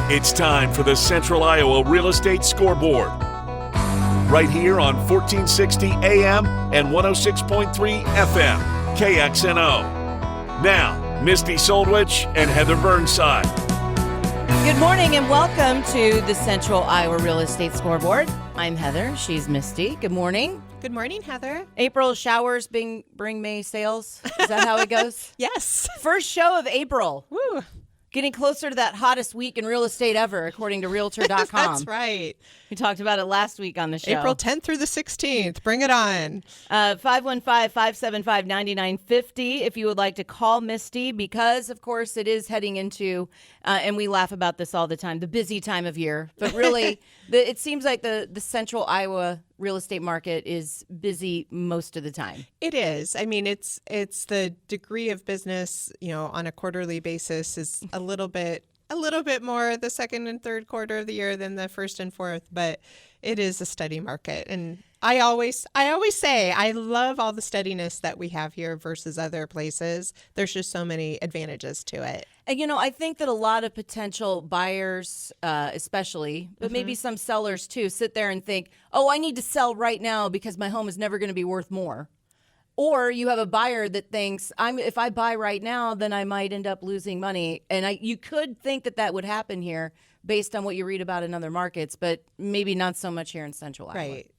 It's time for the Central Iowa Real Estate Scoreboard. Right here on 1460 AM and 106.3 FM, KXNO. Now, Misty Soldwich and Heather Burnside. Good morning and welcome to the Central Iowa Real Estate Scoreboard. I'm Heather. She's Misty. Good morning. Good morning, Heather. April showers bring May sales. Is that how it goes? Yes. First show of April. Woo. Getting closer to that hottest week in real estate ever, according to Realtor.com. That's right. We talked about it last week on the show. April 10th through the 16th. Bring it on. 515-575-9950 if you would like to call Misty, because, of course, it is heading into, and we laugh about this all the time, the busy time of year. But really, it seems like the central Iowa real estate market is busy most of the time. It is. I mean, it's the degree of business, on a quarterly basis is a little bit more the second and third quarter of the year than the first and fourth, but it is a steady market. And I always say I love all the steadiness that we have here versus other places. There's just so many advantages to it. And, I think that a lot of potential buyers, especially, but maybe some sellers too, sit there and think, oh, I need to sell right now because my home is never going to be worth more. Or you have a buyer that thinks, if I buy right now, then I might end up losing money. And you could think that would happen here based on what you read about in other markets, but maybe not so much here in Central Iowa. Right.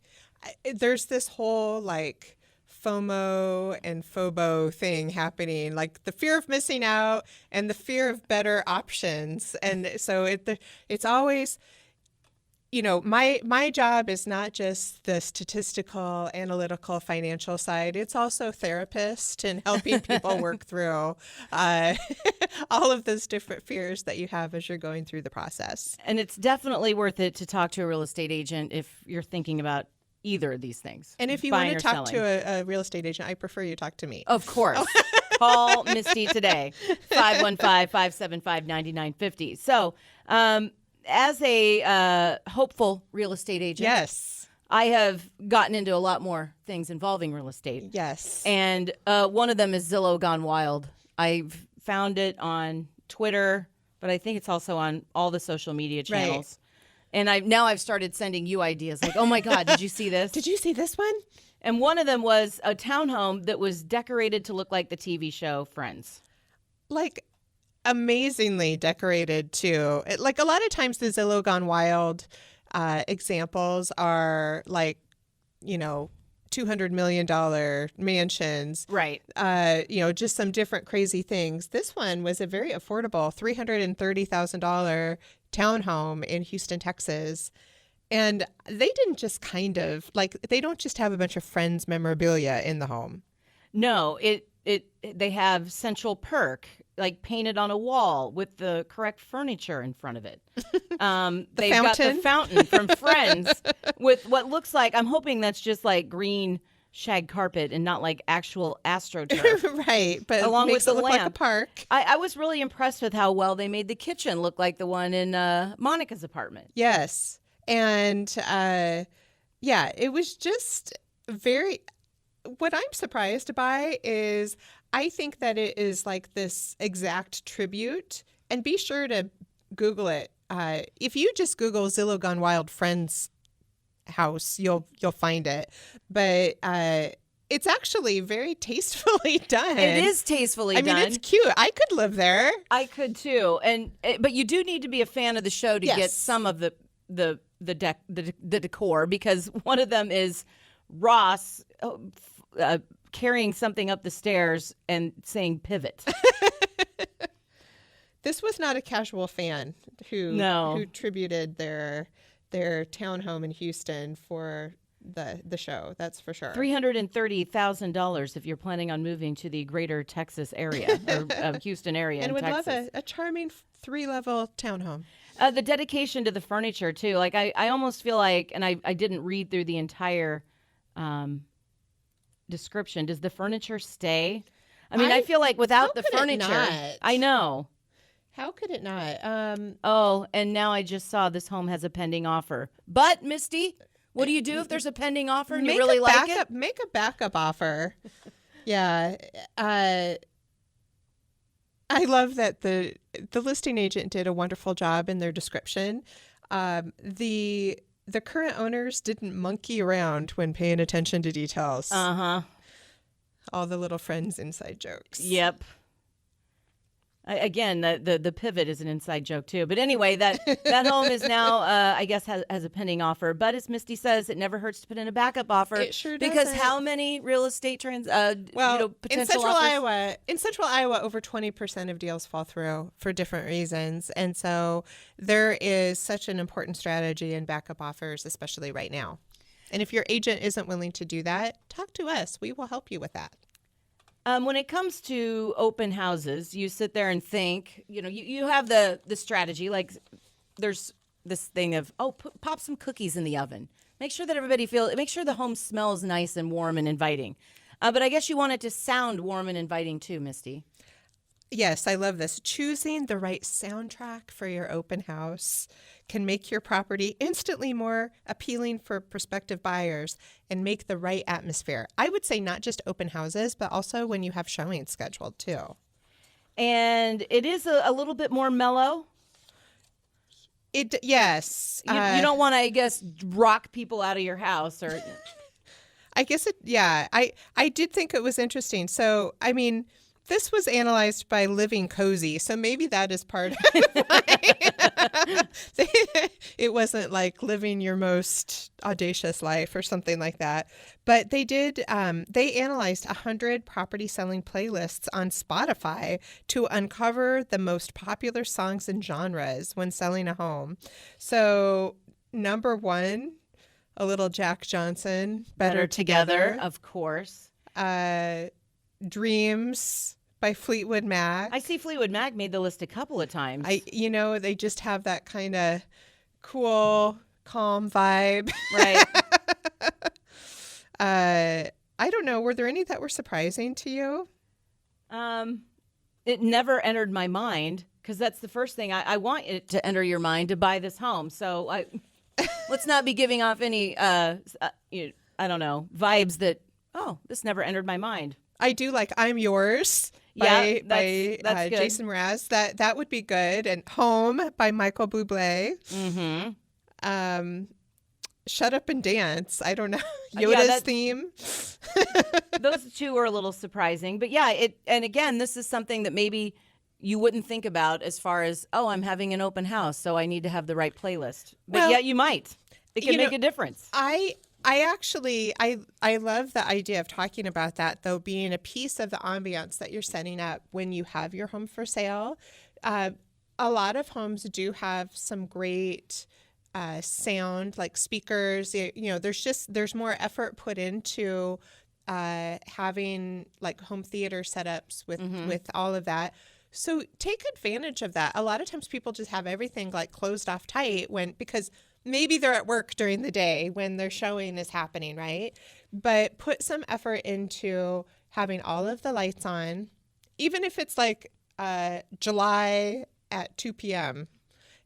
There's this whole FOMO and FOBO thing happening, like the fear of missing out and the fear of better options. And so it's always, my job is not just the statistical, analytical, financial side. It's also therapist and helping people work through all of those different fears that you have as you're going through the process. And it's definitely worth it to talk to a real estate agent if you're thinking about either of these things. And if you want to talk to a real estate agent, I prefer you talk to me. Of course. Call Misty today, 515-575-9950. So, as a hopeful real estate agent, yes, I have gotten into a lot more things involving real estate. Yes. And one of them is Zillow Gone Wild. I've found it on Twitter, but I think it's also on all the social media channels. Right. And I've started sending you ideas like, oh my God, did you see this? Did you see this one? And one of them was a townhome that was decorated to look like the TV show Friends. Amazingly decorated too. A lot of times the Zillow Gone Wild examples are $200 million mansions. Right. Just some different crazy things. This one was a very affordable $330,000 townhome in Houston, Texas. And they didn't just they don't just have a bunch of Friends memorabilia in the home. No, they have Central Perk painted on a wall with the correct furniture in front of it. They've got the fountain from Friends with what looks like, I'm hoping that's just green shag carpet and not actual AstroTurf. Right, but along makes with the it look lamp. like a park. I was really impressed with how well they made the kitchen look like the one in Monica's apartment. Yes, and it was just very. What I'm surprised by is I think that it is this exact tribute, and be sure to Google it. If you just Google Zillow Gone Wild Friends house, you'll find it. But it's actually very tastefully done. It is tastefully done. I mean, it's cute. I could live there. I could too. But you do need to be a fan of the show to get some of the decor, because one of them is Ross carrying something up the stairs and saying pivot. This was not a casual fan who tributed their townhome in Houston for the show. That's for sure. $330,000 if you're planning on moving to the greater Texas area or Houston area. And in would Texas. love a charming 3-level townhome. The dedication to the furniture too. I almost feel like, and I didn't read through the entire description. Does the furniture stay? I feel like without the furniture, I know. How could it not? And now I just saw this home has a pending offer. But Misty, what do you do if there's a pending offer and you really like it? Make a backup offer. Yeah. I love that the listing agent did a wonderful job in their description. The current owners didn't monkey around when paying attention to details. Uh-huh. All the little friends inside jokes. Yep. Again, the pivot is an inside joke too. But anyway, that home is now, I guess, has a pending offer. But as Misty says, it never hurts to put in a backup offer. It sure because doesn't. how many real estate potential in Central offers? in Central Iowa, over 20% of deals fall through for different reasons, and so there is such an important strategy in backup offers, especially right now. And if your agent isn't willing to do that, talk to us. We will help you with that. When it comes to open houses, you sit there and think, you have the strategy, like there's this thing of, pop some cookies in the oven. Make sure that make sure the home smells nice and warm and inviting. But I guess you want it to sound warm and inviting too, Misty. Yes, I love this. Choosing the right soundtrack for your open house can make your property instantly more appealing for prospective buyers and make the right atmosphere. I would say not just open houses, but also when you have showings scheduled too. And it is a little bit more mellow. Yes. You don't want to, I guess, rock people out of your house or. I guess I did think it was interesting. So, I mean, this was analyzed by Living Cozy, so maybe that is part of it wasn't like living your most audacious life or something like that. But they did, they analyzed 100 property selling playlists on Spotify to uncover the most popular songs and genres when selling a home. So number one, a little Jack Johnson, Better Together. Of course. Dreams by Fleetwood Mac. I see Fleetwood Mac made the list a couple of times. They just have that kind of cool, calm vibe. Right. I don't know. Were there any that were surprising to you? It never entered my mind because that's the first thing I want it to enter your mind to buy this home. So let's not be giving off any, I don't know, vibes that, this never entered my mind. I do like I'm Yours by that's good. Jason Mraz. That would be good. And Home by Michael Bublé. Mm-hmm. Shut Up and Dance. I don't know. Yoda's theme. Those two are a little surprising. But yeah, and again, this is something that maybe you wouldn't think about as far as, I'm having an open house, so I need to have the right playlist. But yeah, you might. It can make a difference. I actually love the idea of talking about that, though, being a piece of the ambiance that you're setting up when you have your home for sale. A lot of homes do have some great sound, like speakers. There's more effort put into having like home theater setups with all of that. So take advantage of that. A lot of times people just have everything like closed off tight because maybe they're at work during the day when their showing is happening, right? But put some effort into having all of the lights on, even if it's like July at 2 p.m.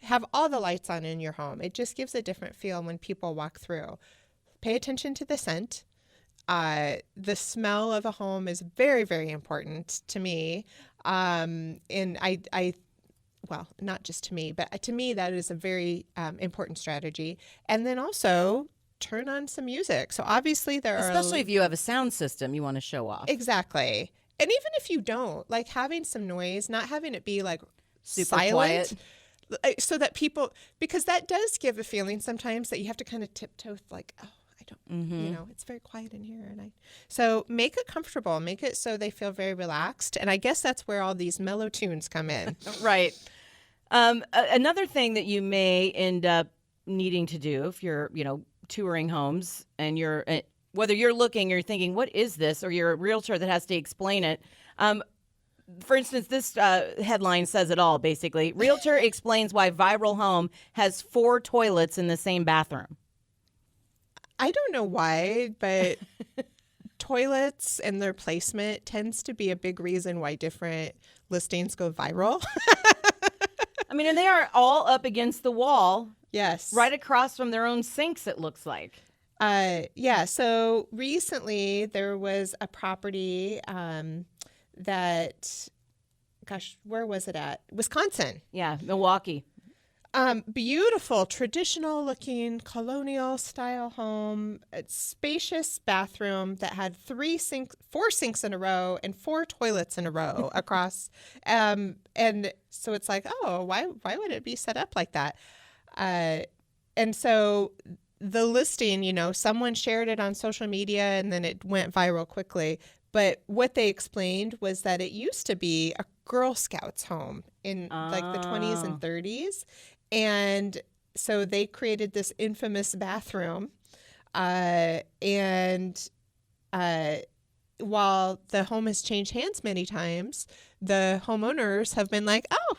Have all the lights on in your home. It just gives a different feel when people walk through. Pay attention to the scent. The smell of a home is very, very important to me. And well, not just to me, but to me, that is a very important strategy. And then also turn on some music. So obviously especially if you have a sound system you want to show off. Exactly. And even if you don't, like having some noise, not having it be like super silent, quiet. So that people, because that does give a feeling sometimes that you have to kind of tiptoe like, I don't, it's very quiet in here. So make it comfortable, make it so they feel very relaxed. And I guess that's where all these mellow tunes come in. Right. Another thing that you may end up needing to do if you're, touring homes and you're, whether you're looking or thinking, what is this? Or you're a realtor that has to explain it. For instance, this headline says it all, basically. Realtor explains why viral home has 4 toilets in the same bathroom. I don't know why, but toilets and their placement tends to be a big reason why different listings go viral. I mean, and they are all up against the wall. Yes. Right across from their own sinks, it looks like. Yeah. So recently there was a property that gosh, where was it at? Wisconsin. Yeah, Milwaukee. Beautiful, traditional looking colonial style home. It's spacious bathroom that had 4 sinks in a row and 4 toilets in a row across. And so it's like, oh, why would it be set up like that? And so the listing, someone shared it on social media and then it went viral quickly. But what they explained was that it used to be a Girl Scouts home in like the 20s and 30s. And so they created this infamous bathroom. While the home has changed hands many times, the homeowners have been like, oh,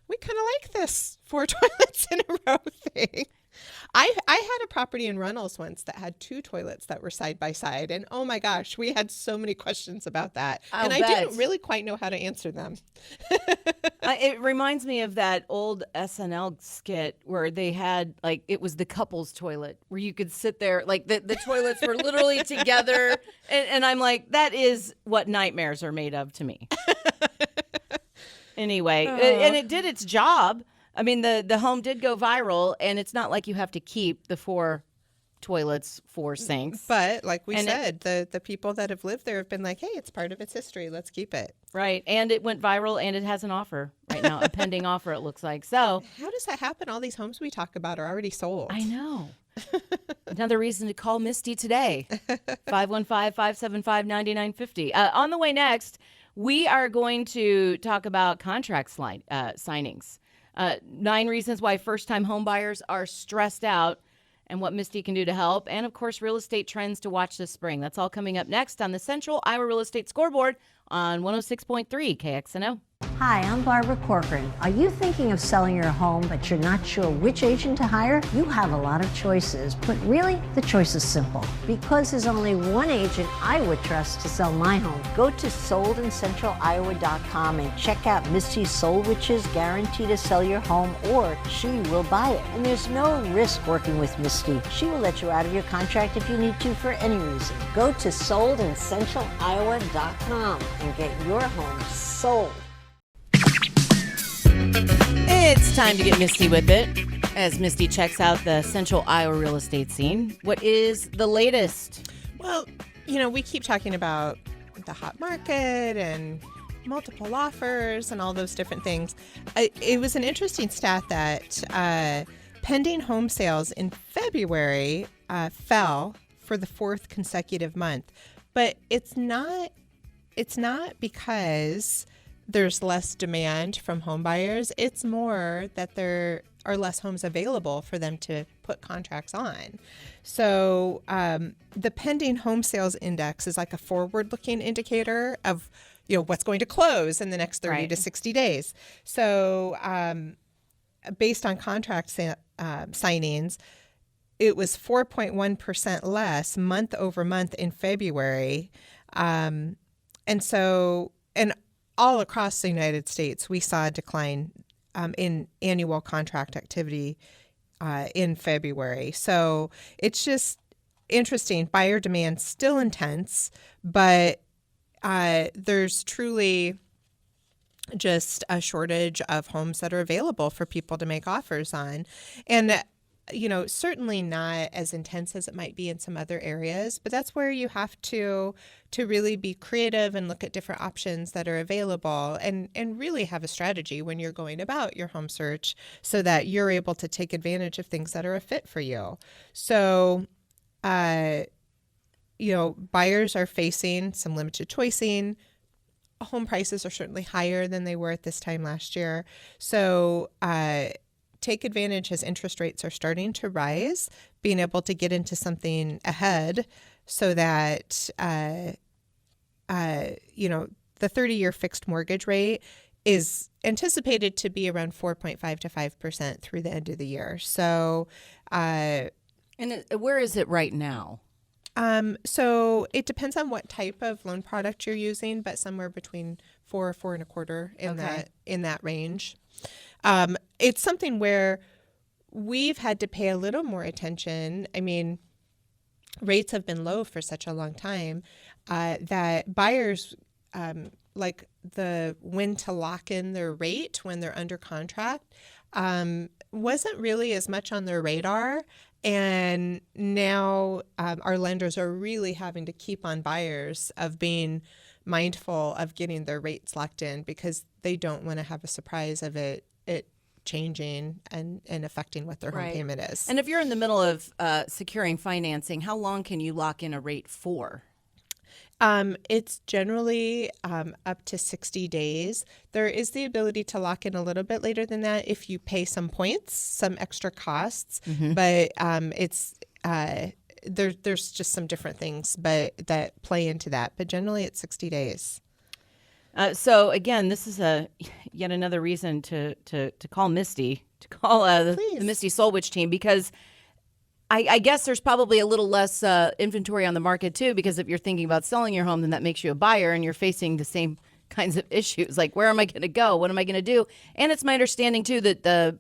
we kind of like this 4 toilets in a row thing. I had a property in Runnels once that had 2 toilets that were side by side. And oh my gosh, we had so many questions about that. I didn't really quite know how to answer them. It reminds me of that old SNL skit where they had, like, it was the couple's toilet where you could sit there, like the toilets were literally together. And I'm like, that is what nightmares are made of to me. Anyway, and it did its job. I mean, the home did go viral, and it's not like you have to keep the 4 toilets, 4 sinks. But like we said, the people that have lived there have been like, hey, it's part of its history. Let's keep it. Right. And it went viral, and it has an offer right now, a pending offer, it looks like. So how does that happen? All these homes we talk about are already sold. I know. Another reason to call Misty today, 515-575-9950. On the way next, we are going to talk about contract signings. 9 reasons why first-time home buyers are stressed out and what Misty can do to help. And, of course, real estate trends to watch this spring. That's all coming up next on the Central Iowa Real Estate Scoreboard on 106.3 KXNO. Hi, I'm Barbara Corcoran. Are you thinking of selling your home, but you're not sure which agent to hire? You have a lot of choices, but really, the choice is simple. Because there's only one agent I would trust to sell my home. Go to soldincentraliowa.com and check out Misty's Soul Witch's guarantee to sell your home, or she will buy it. And there's no risk working with Misty. She will let you out of your contract if you need to for any reason. Go to soldincentraliowa.com and get your home sold. It's time to get Misty with it as Misty checks out the Central Iowa real estate scene. What is the latest? Well, we keep talking about the hot market and multiple offers and all those different things. It was an interesting stat that pending home sales in February fell for the 4th consecutive month. But it's not because there's less demand from home buyers. It's more that there are less homes available for them to put contracts on. So the pending home sales index is like a forward-looking indicator of what's going to close in the next 30 to 60 days. So based on contract signings, it was 4.1% less month over month in February. And all across the United States, we saw a decline in annual contract activity in February. So it's just interesting. Buyer demand still intense, but there's truly just a shortage of homes that are available for people to make offers on. And certainly not as intense as it might be in some other areas, but that's where you have to really be creative and look at different options that are available and really have a strategy when you're going about your home search so that you're able to take advantage of things that are a fit for you. So, buyers are facing some limited choicing. Home prices are certainly higher than they were at this time last year. So, take advantage as interest rates are starting to rise, being able to get into something ahead so that, the 30-year fixed mortgage rate is anticipated to be around 4.5 to 5% through the end of the year. So, and where is it right now? So it depends on what type of loan product you're using, but somewhere between 4.25 in that range. It's something where we've had to pay a little more attention. I mean, rates have been low for such a long time that buyers like the when to lock in their rate when they're under contract wasn't really as much on their radar. And now our lenders are really having to keep on buyers of being mindful of getting their rates locked in because they don't want to have a surprise of it changing and affecting what their home payment is. And if you're in the middle of securing financing, how long can you lock in a rate for? It's generally up to 60 days. There is the ability to lock in a little bit later than that if you pay some points, some extra costs, but it's there's just some different things that play into that. But generally, it's 60 days. So again, this is yet another reason to call Misty, to call the Misty Soul Witch team, because I guess there's probably a little less inventory on the market too, because if you're thinking about selling your home, then that makes you a buyer and you're facing the same kinds of issues. Like, where am I going to go? What am I going to do? And it's my understanding too that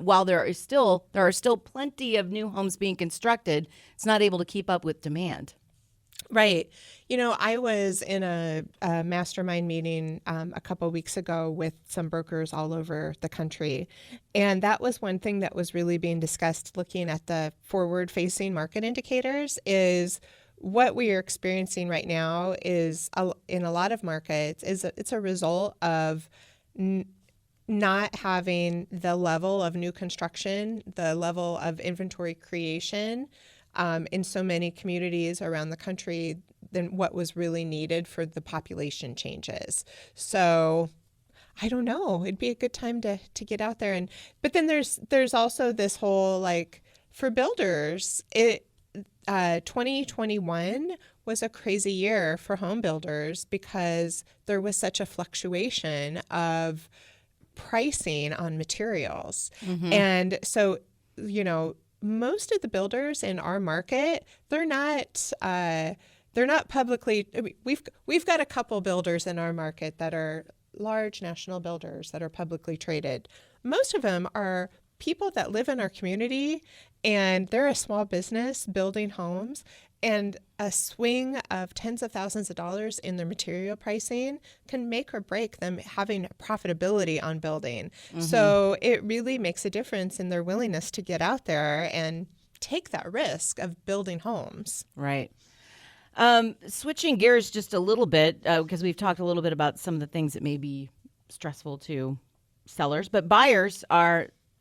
while there are still plenty of new homes being constructed, it's not able to keep up with demand. Right. I was in a mastermind meeting a couple of weeks ago with some brokers all over the country. And that was one thing that was really being discussed looking at the forward-facing market indicators is what we are experiencing right now is in a lot of markets it's a result of not having the level of new construction, the level of inventory creation in so many communities around the country than what was really needed for the population changes. So I don't know. It'd be a good time to get out there. But then there's also this whole, like, for builders, 2021 was a crazy year for home builders because there was such a fluctuation of pricing on materials. And so, most of the builders in our market, they're not publicly. We've got a couple builders in our market that are large national builders that are publicly traded. Most of them are people that live in our community, and they're a small business building homes, and a swing of tens of thousands of dollars in their material pricing can make or break them having profitability on building. So it really makes a difference in their willingness to get out there and take that risk of building homes. Right. Switching gears just a little bit, because we've talked a little bit about some of the things that may be stressful to sellers, but buyers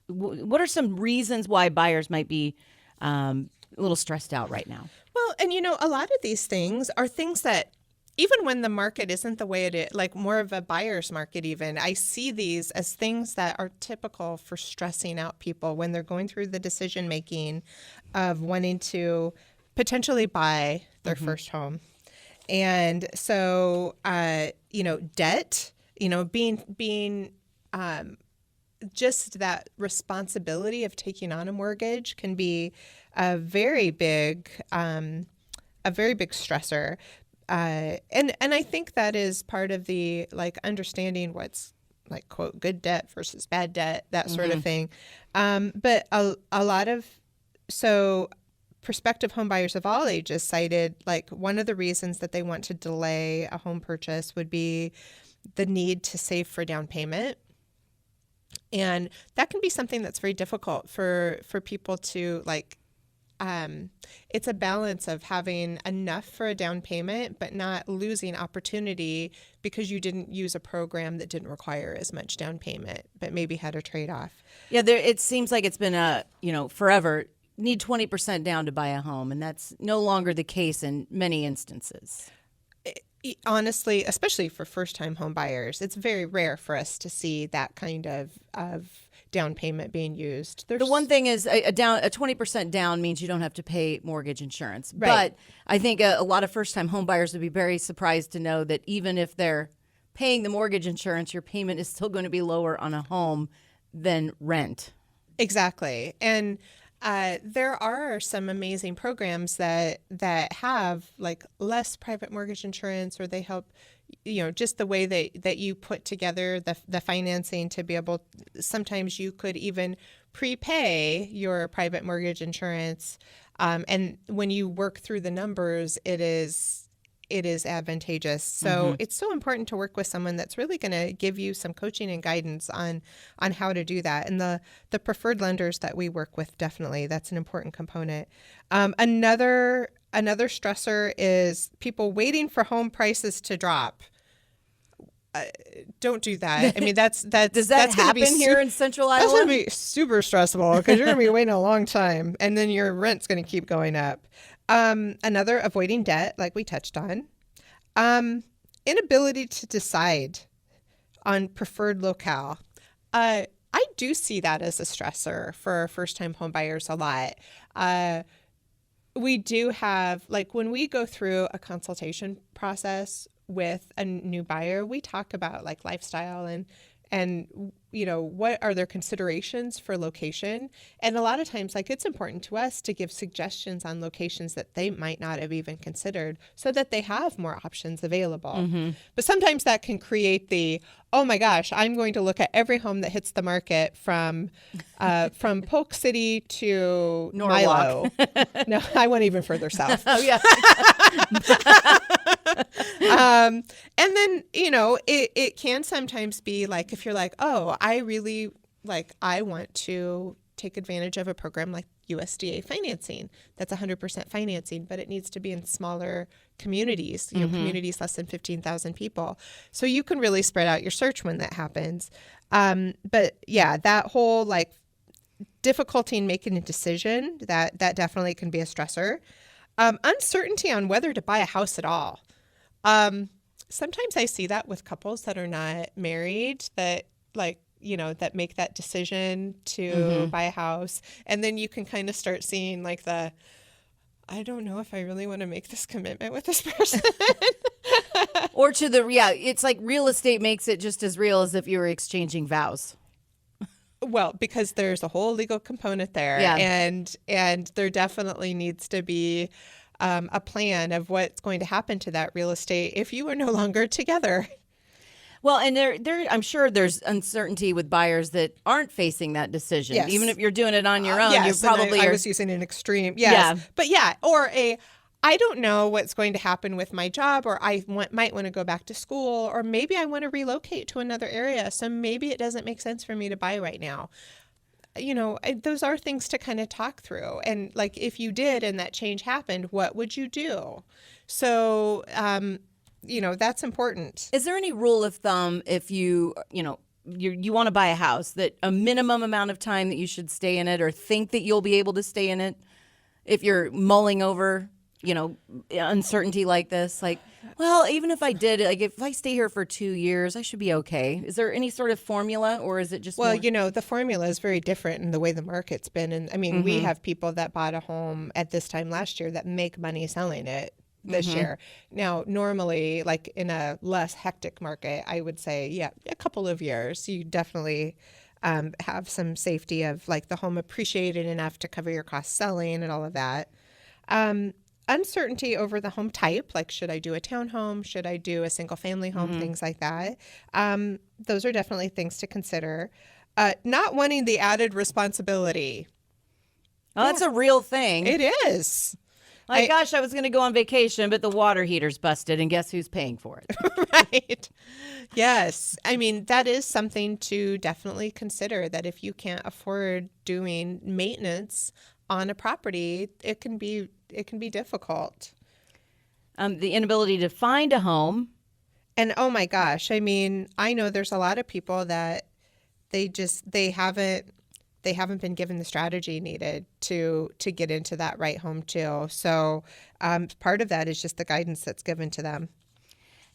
what are some reasons why buyers might be a little stressed out right now? Well, and a lot of these things are things that even when the market isn't the way it is, like more of a buyer's market even, I see these as things that are typical for stressing out people when they're going through the decision making of wanting to potentially buy their first home. And so, debt, being just that responsibility of taking on a mortgage can be a very big stressor. And I think that is part of the, like, understanding what's, like, quote, good debt versus bad debt, that sort of thing. But a lot of, prospective home buyers of all ages cited, like, one of the reasons that they want to delay a home purchase would be the need to save for down payment. And that can be something that's very difficult for people to, like, it's a balance of having enough for a down payment, but not losing opportunity because you didn't use a program that didn't require as much down payment, but maybe had a trade-off. Yeah, it seems like it's been forever. Need 20% down to buy a home, and that's no longer the case in many instances. Honestly, especially for first-time home buyers, it's very rare for us to see that kind of down payment being used. The one thing is a 20% down means you don't have to pay mortgage insurance. Right. But I think a lot of first-time home buyers would be very surprised to know that even if they're paying the mortgage insurance, your payment is still going to be lower on a home than rent. Exactly. And there are some amazing programs that have, like, less private mortgage insurance, or they help, just the way that you put together the financing to be able, sometimes you could even prepay your private mortgage insurance. And when you work through the numbers, it it is advantageous. So it's so important to work with someone that's really going to give you some coaching and guidance on how to do that. And the preferred lenders that we work with, definitely, that's an important component. Another stressor is people waiting for home prices to drop. Don't do that. I mean, that's Does that happen here in Central Iowa? That's going to be super stressful because you're going to be waiting a long time, and then your rent's going to keep going up. Another, avoiding debt, like we touched on. Inability to decide on preferred locale. I do see that as a stressor for first-time home buyers a lot. We do have, like, when we go through a consultation process with a new buyer, we talk about like lifestyle and you know, what are their considerations for location. And a lot of times, like, it's important to us to give suggestions on locations that they might not have even considered so that they have more options available. But sometimes that can create the, oh my gosh, I'm going to look at every home that hits the market from Polk City to Milo. No, I went even further south. Oh, yeah. And then, you know, it can sometimes be like, if you're like, oh, I want to take advantage of a program like USDA financing. That's 100% financing, but it needs to be in smaller communities, you know, communities less than 15,000 people. So you can really spread out your search when that happens. But yeah, that whole like difficulty in making a decision, that definitely can be a stressor. Uncertainty on whether to buy a house at all. Sometimes I see that with couples that are not married, that like, you know, that make that decision to buy a house. And then you can kind of start seeing like I don't know if I really want to make this commitment with this person. Or it's like real estate makes it just as real as if you were exchanging vows. Well, because there's a whole legal component there. Yeah. And there definitely needs to be a plan of what's going to happen to that real estate if you are no longer together. Well, and there, I'm sure there's uncertainty with buyers that aren't facing that decision. Yes. Even if you're doing it on your own, Yes, you probably I are. was using an extreme. Yes. Yeah. But yeah, or I don't know what's going to happen with my job, or I might want to go back to school, or maybe I want to relocate to another area. So maybe it doesn't make sense for me to buy right now. You know, those are things to kind of talk through. And like, if you did and that change happened, what would you do? So, you know, that's important. Is there any rule of thumb if you want to buy a house, that a minimum amount of time that you should stay in it or think that you'll be able to stay in it if you're mulling over, you know, uncertainty like this? Like, well, even if I did, like if I stay here for 2 years, I should be okay. Is there any sort of formula, or is it just Well, more... you know, the formula is very different in the way the market's been. And I mean, we have people that bought a home at this time last year that make money selling it this year. Now, normally, like in a less hectic market, I would say, yeah, a couple of years. You definitely have some safety of like the home appreciated enough to cover your costs selling and all of that. Uncertainty over the home type, like should I do a townhome? Should I do a single family home? Things like that. Those are definitely things to consider. Not wanting the added responsibility. Oh, that's a real thing. It is. Like, gosh, I was going to go on vacation, but the water heater's busted, and guess who's paying for it? Right. Yes. I mean, that is something to definitely consider, that if you can't afford doing maintenance on a property, it can be difficult. The inability to find a home. And oh my gosh, I mean, I know there's a lot of people that they haven't been given the strategy needed to get into that right home too. So part of that is just the guidance that's given to them.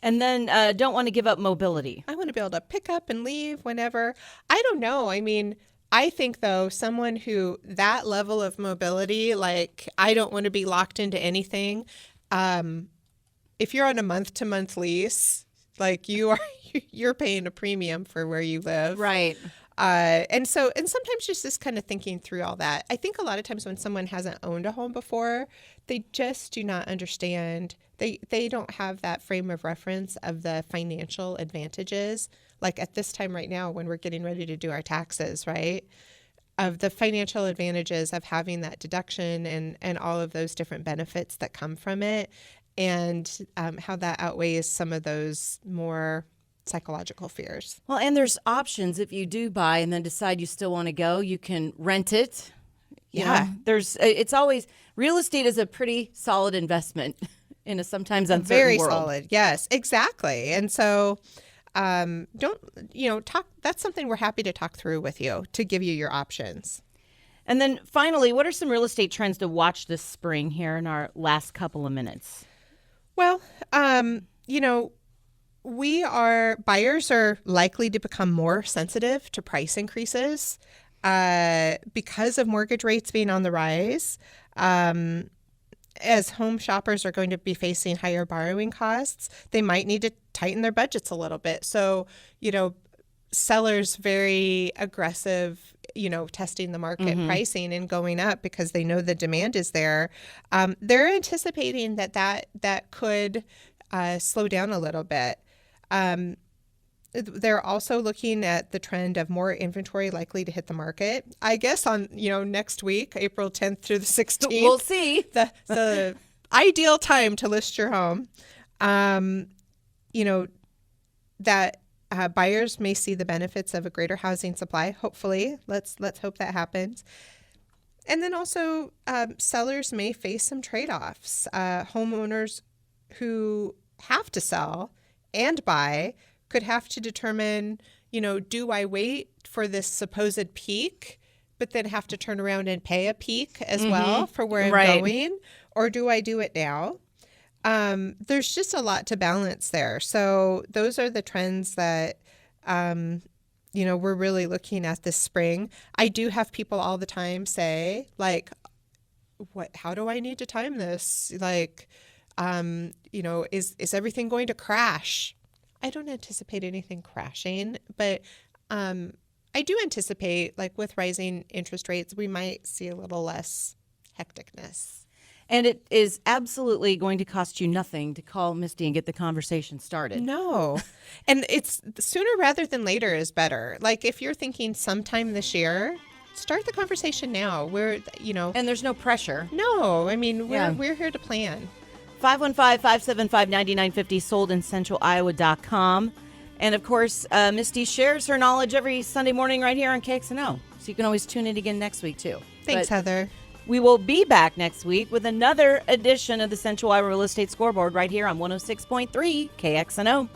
And then don't want to give up mobility. I want to be able to pick up and leave whenever. I don't know. I mean, I think, though, someone who that level of mobility, like I don't want to be locked into anything. If you're on a month-to-month lease, like you're paying a premium for where you live. Right. And sometimes just this kind of thinking through all that. I think a lot of times when someone hasn't owned a home before, they just do not understand. They don't have that frame of reference of the financial advantages. Like at this time right now, when we're getting ready to do our taxes, right? Of the financial advantages of having that deduction and all of those different benefits that come from it. and how that outweighs some of those more psychological fears. Well, and there's options if you do buy and then decide you still want to go. You can rent it. You know, it's always, real estate is a pretty solid investment in a sometimes uncertain Very world. solid. Yes, exactly. And so talk. That's something we're happy to talk through with you to give you your options. And then finally, what are some real estate trends to watch this spring here in our last couple of minutes? Well, buyers are likely to become more sensitive to price increases because of mortgage rates being on the rise. As home shoppers are going to be facing higher borrowing costs, they might need to tighten their budgets a little bit. So, sellers very aggressive, testing the market pricing and going up because they know the demand is there. They're anticipating that could slow down a little bit. They're also looking at the trend of more inventory likely to hit the market. I guess on, next week, April 10th through the 16th. We'll see. The ideal time to list your home. That buyers may see the benefits of a greater housing supply. Hopefully, let's hope that happens. And then also, sellers may face some trade-offs. Homeowners who have to sell and buy could have to determine, do I wait for this supposed peak, but then have to turn around and pay a peak as well for where I'm going, or do I do it now? There's just a lot to balance there. So those are the trends that, we're really looking at this spring. I do have people all the time say, like, how do I need to time this? Like, is everything going to crash? I don't anticipate anything crashing, but I do anticipate, like with rising interest rates, we might see a little less hecticness. And it is absolutely going to cost you nothing to call Misty and get the conversation started. No. And it's sooner rather than later is better. Like if you're thinking sometime this year, start the conversation now. And there's no pressure. No, I mean, we're here to plan. 515-575-9950, sold in centraliowa.com. And of course, Misty shares her knowledge every Sunday morning right here on KXNO. So you can always tune in again next week too. Thanks, Heather. We will be back next week with another edition of the Central Iowa Real Estate Scoreboard right here on 106.3 KXNO.